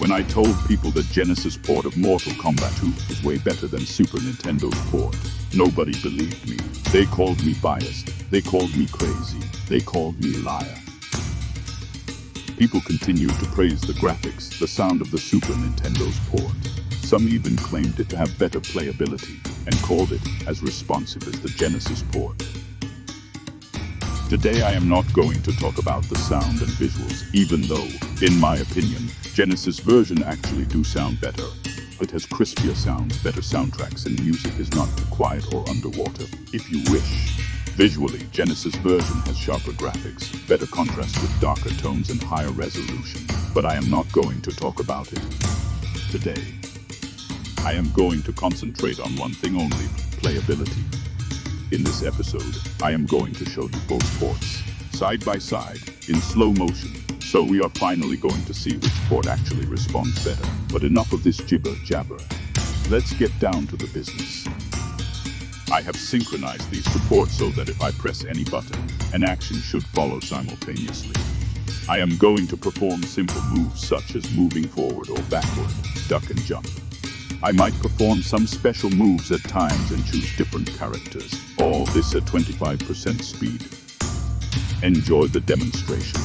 When I told people that Genesis port of Mortal Kombat 2 is way better than Super Nintendo's port, nobody believed me. They called me biased. They called me crazy. They called me liar. People continued to praise the graphics, the sound of the Super Nintendo's port. Some even claimed it to have better playability and called it as responsive as the Genesis port. Today I am not going to talk about the sound and visuals, even though, in my opinion, Genesis version actually do sound better. It has crispier sounds, better soundtracks, and music is not too quiet or underwater, if you wish. Visually, Genesis version has sharper graphics, better contrast with darker tones and higher resolution, but I am not going to talk about it today. I am going to concentrate on one thing only, playability. In this episode, I am going to show you both ports, side by side, in slow motion, so we are finally going to see which port actually responds better. But enough of this jibber-jabber. Let's get down to the business. I have synchronized these two ports so that if I press any button, an action should follow simultaneously. I am going to perform simple moves such as moving forward or backward, duck and jump. I might perform some special moves at times and choose different characters. All this at 25% speed. Enjoy the demonstration.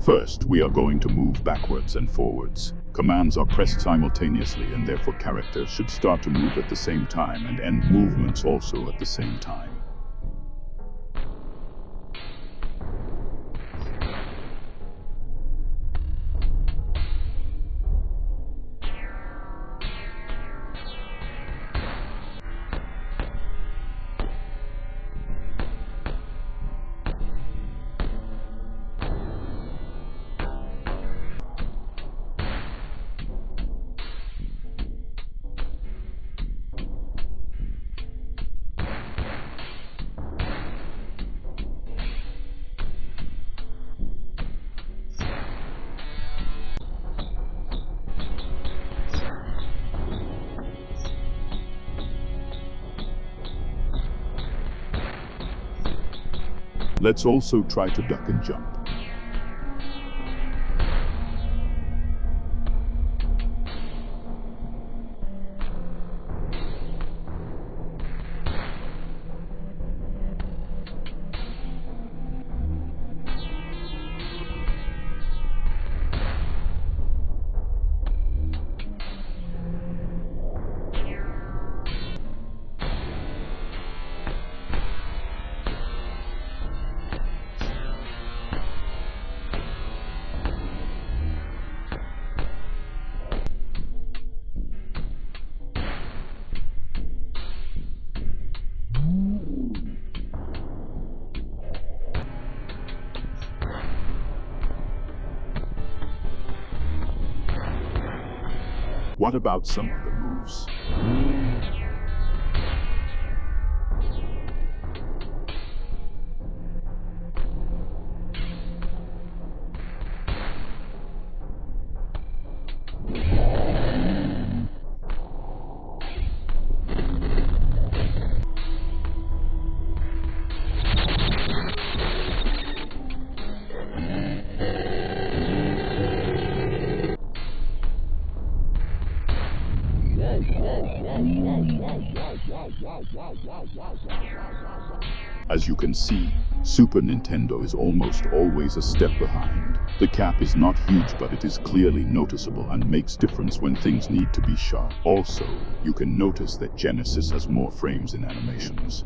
First, we are going to move backwards and forwards. Commands are pressed simultaneously and therefore characters should start to move at the same time and end movements also at the same time. Let's also try to duck and jump. What about some other moves? As you can see, Super Nintendo is almost always a step behind. The gap is not huge, but it is clearly noticeable and makes difference when things need to be sharp. Also, you can notice that Genesis has more frames in animations.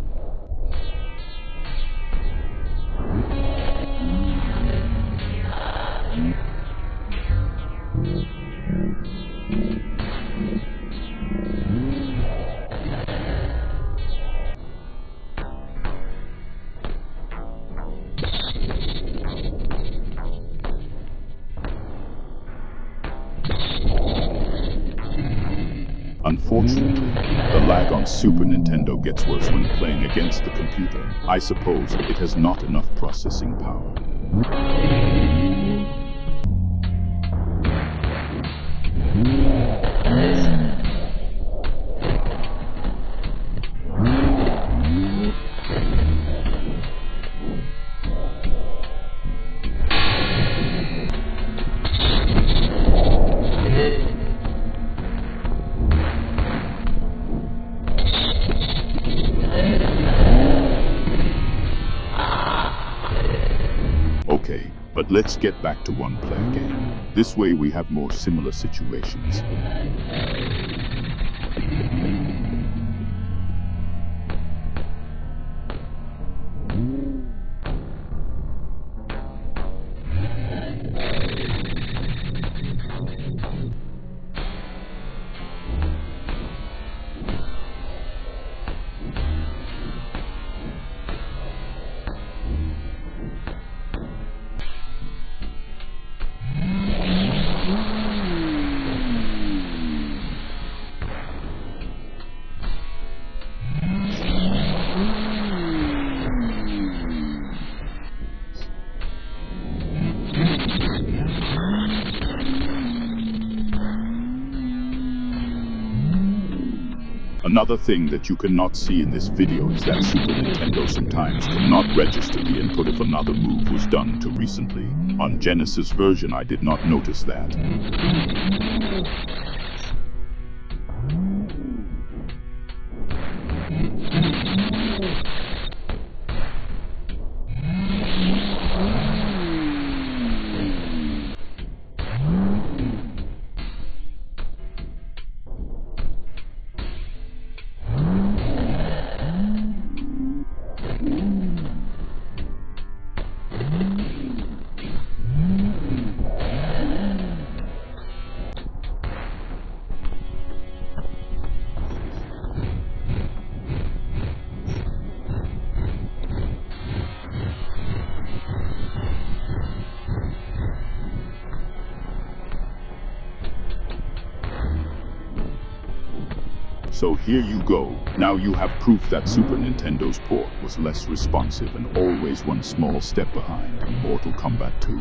Unfortunately, the lag on Super Nintendo gets worse when playing against the computer. I suppose it has not enough processing power. Okay, but let's get back to one-player game. This way we have more similar situations. Another thing that you cannot see in this video is that Super Nintendo sometimes cannot register the input if another move was done too recently. On Genesis version, I did not notice that. So here you go. Now you have proof that Super Nintendo's port was less responsive and always one small step behind Mortal Kombat 2.